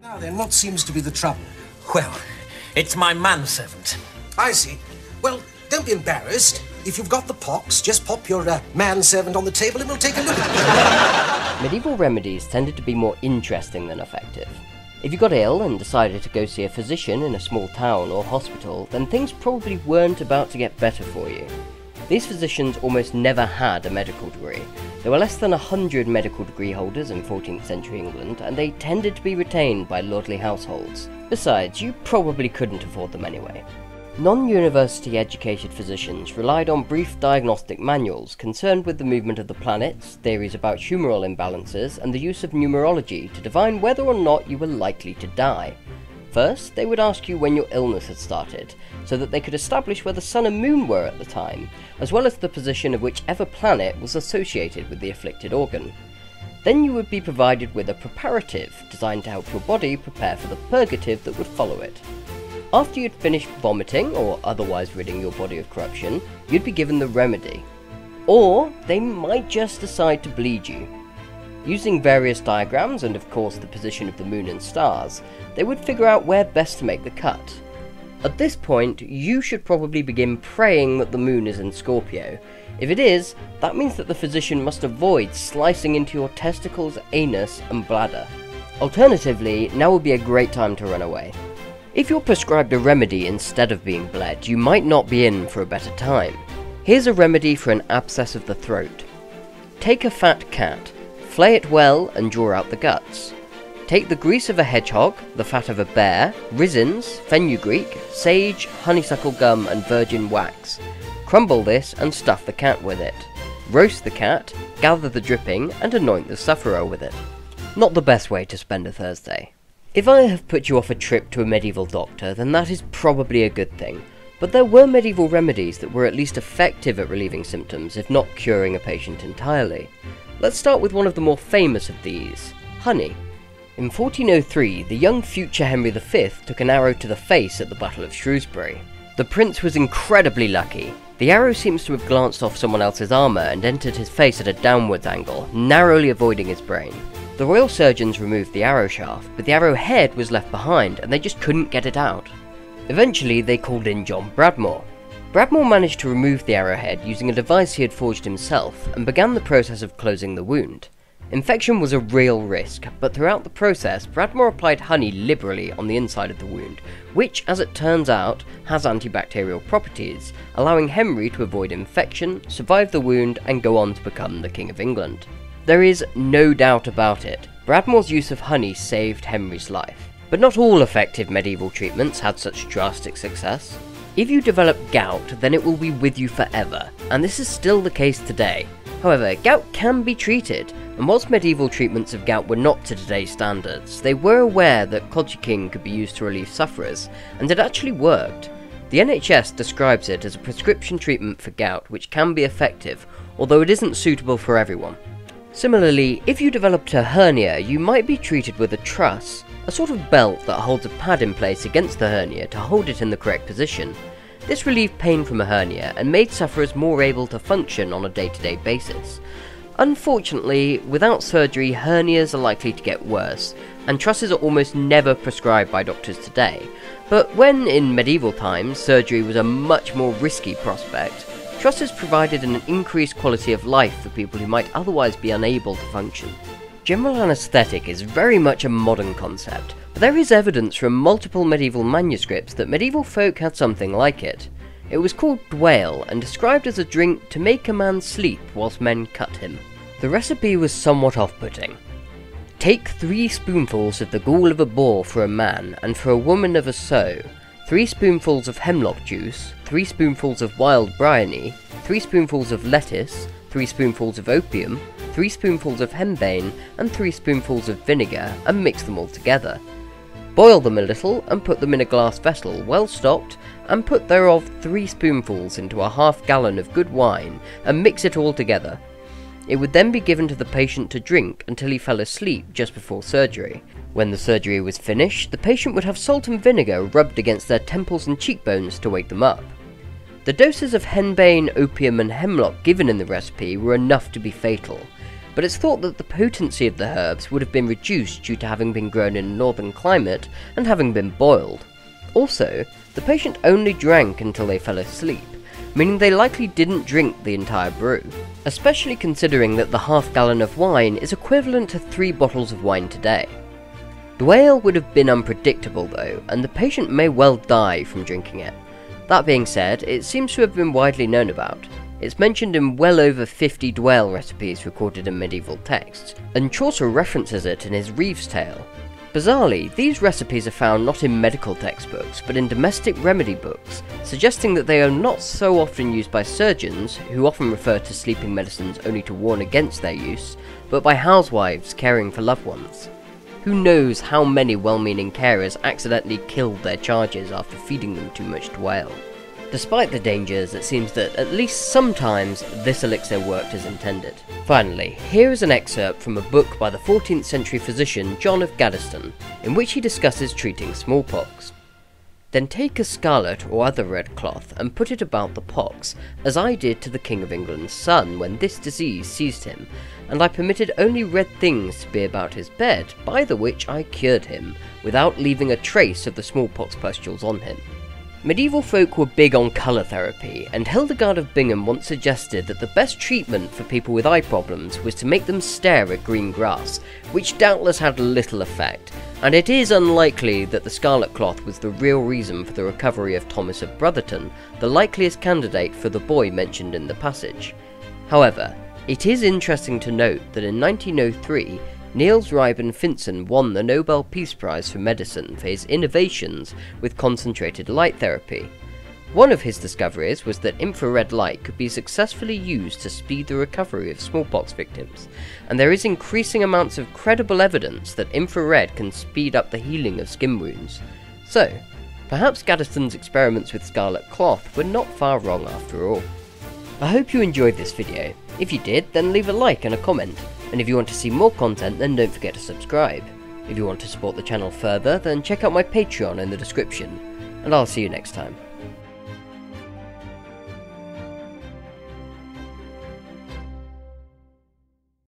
Now then, what seems to be the trouble? Well, it's my manservant. I see. Well, don't be embarrassed. If you've got the pox, just pop your manservant on the table and we'll take a look at it. Medieval remedies tended to be more interesting than effective. If you got ill and decided to go see a physician in a small town or hospital, then things probably weren't about to get better for you. These physicians almost never had a medical degree. There were less than 100 medical degree holders in 14th century England, and they tended to be retained by lordly households. Besides, you probably couldn't afford them anyway. Non-university educated physicians relied on brief diagnostic manuals concerned with the movement of the planets, theories about humoral imbalances, and the use of numerology to divine whether or not you were likely to die. First, they would ask you when your illness had started, so that they could establish where the sun and moon were at the time, as well as the position of whichever planet was associated with the afflicted organ. Then you would be provided with a preparative, designed to help your body prepare for the purgative that would follow it. After you'd finished vomiting, or otherwise ridding your body of corruption, you'd be given the remedy. Or, they might just decide to bleed you. Using various diagrams and of course the position of the moon and stars, they would figure out where best to make the cut. At this point, you should probably begin praying that the moon is in Scorpio. If it is, that means that the physician must avoid slicing into your testicles, anus and bladder. Alternatively, now would be a great time to run away. If you're prescribed a remedy instead of being bled, you might not be in for a better time. Here's a remedy for an abscess of the throat. Take a fat cat, flay it well and draw out the guts. Take the grease of a hedgehog, the fat of a bear, raisins, fenugreek, sage, honeysuckle gum and virgin wax. Crumble this and stuff the cat with it. Roast the cat, gather the dripping and anoint the sufferer with it. Not the best way to spend a Thursday. If I have put you off a trip to a medieval doctor, then that is probably a good thing. But there were medieval remedies that were at least effective at relieving symptoms, if not curing a patient entirely. Let's start with one of the more famous of these, honey. In 1403, the young future Henry V took an arrow to the face at the Battle of Shrewsbury. The prince was incredibly lucky. The arrow seems to have glanced off someone else's armour and entered his face at a downwards angle, narrowly avoiding his brain. The royal surgeons removed the arrow shaft, but the arrow head was left behind and they just couldn't get it out. Eventually they called in John Bradmore. Bradmore managed to remove the arrowhead using a device he had forged himself and began the process of closing the wound. Infection was a real risk, but throughout the process Bradmore applied honey liberally on the inside of the wound, which, as it turns out, has antibacterial properties, allowing Henry to avoid infection, survive the wound and go on to become the King of England. There is no doubt about it, Bradmore's use of honey saved Henry's life. But not all effective medieval treatments had such drastic success. If you develop gout, then it will be with you forever, and this is still the case today. However, gout can be treated, and whilst medieval treatments of gout were not to today's standards, they were aware that colchicine could be used to relieve sufferers, and it actually worked. The NHS describes it as a prescription treatment for gout which can be effective, although it isn't suitable for everyone. Similarly, if you developed a hernia, you might be treated with a truss, a sort of belt that holds a pad in place against the hernia to hold it in the correct position. This relieved pain from a hernia and made sufferers more able to function on a day-to-day basis. Unfortunately, without surgery, hernias are likely to get worse, and trusses are almost never prescribed by doctors today. But when, in medieval times, surgery was a much more risky prospect, trusses provided an increased quality of life for people who might otherwise be unable to function. General anaesthetic is very much a modern concept, but there is evidence from multiple medieval manuscripts that medieval folk had something like it. It was called Dwale and described as a drink to make a man sleep whilst men cut him. The recipe was somewhat off-putting. Take 3 spoonfuls of the gall of a boar for a man, and for a woman of a sow, 3 spoonfuls of hemlock juice, 3 spoonfuls of wild bryony, 3 spoonfuls of lettuce, 3 spoonfuls of opium, 3 spoonfuls of henbane, and 3 spoonfuls of vinegar, and mix them all together. Boil them a little, and put them in a glass vessel, well stopped, and put thereof 3 spoonfuls into a half gallon of good wine, and mix it all together. It would then be given to the patient to drink until he fell asleep just before surgery. When the surgery was finished, the patient would have salt and vinegar rubbed against their temples and cheekbones to wake them up. The doses of henbane, opium and hemlock given in the recipe were enough to be fatal, but it's thought that the potency of the herbs would have been reduced due to having been grown in a northern climate and having been boiled. Also, the patient only drank until they fell asleep, meaning they likely didn't drink the entire brew, especially considering that the half-gallon of wine is equivalent to 3 bottles of wine today. Dwale would have been unpredictable though, and the patient may well die from drinking it. That being said, it seems to have been widely known about. It's mentioned in well over 50 Dwale recipes recorded in medieval texts, and Chaucer references it in his Reeve's Tale. Bizarrely, these recipes are found not in medical textbooks, but in domestic remedy books, suggesting that they are not so often used by surgeons, who often refer to sleeping medicines only to warn against their use, but by housewives caring for loved ones. Who knows how many well-meaning carers accidentally killed their charges after feeding them too much Dwale. Despite the dangers, it seems that at least sometimes this elixir worked as intended. Finally, here is an excerpt from a book by the 14th century physician John of Gaddesden, in which he discusses treating smallpox. Then take a scarlet or other red cloth and put it about the pox, as I did to the King of England's son when this disease seized him, and I permitted only red things to be about his bed, by the which I cured him, without leaving a trace of the smallpox pustules on him. Medieval folk were big on colour therapy, and Hildegard of Bingen once suggested that the best treatment for people with eye problems was to make them stare at green grass, which doubtless had little effect, and it is unlikely that the scarlet cloth was the real reason for the recovery of Thomas of Brotherton, the likeliest candidate for the boy mentioned in the passage. However, it is interesting to note that in 1903, Niels Reiben Finsen won the Nobel Peace Prize for Medicine for his innovations with concentrated light therapy. One of his discoveries was that infrared light could be successfully used to speed the recovery of smallpox victims, and there is increasing amounts of credible evidence that infrared can speed up the healing of skin wounds. So, perhaps Gaddesden's experiments with scarlet cloth were not far wrong after all. I hope you enjoyed this video. If you did, then leave a like and a comment. And if you want to see more content, then don't forget to subscribe. If you want to support the channel further, then check out my Patreon in the description. And I'll see you next time.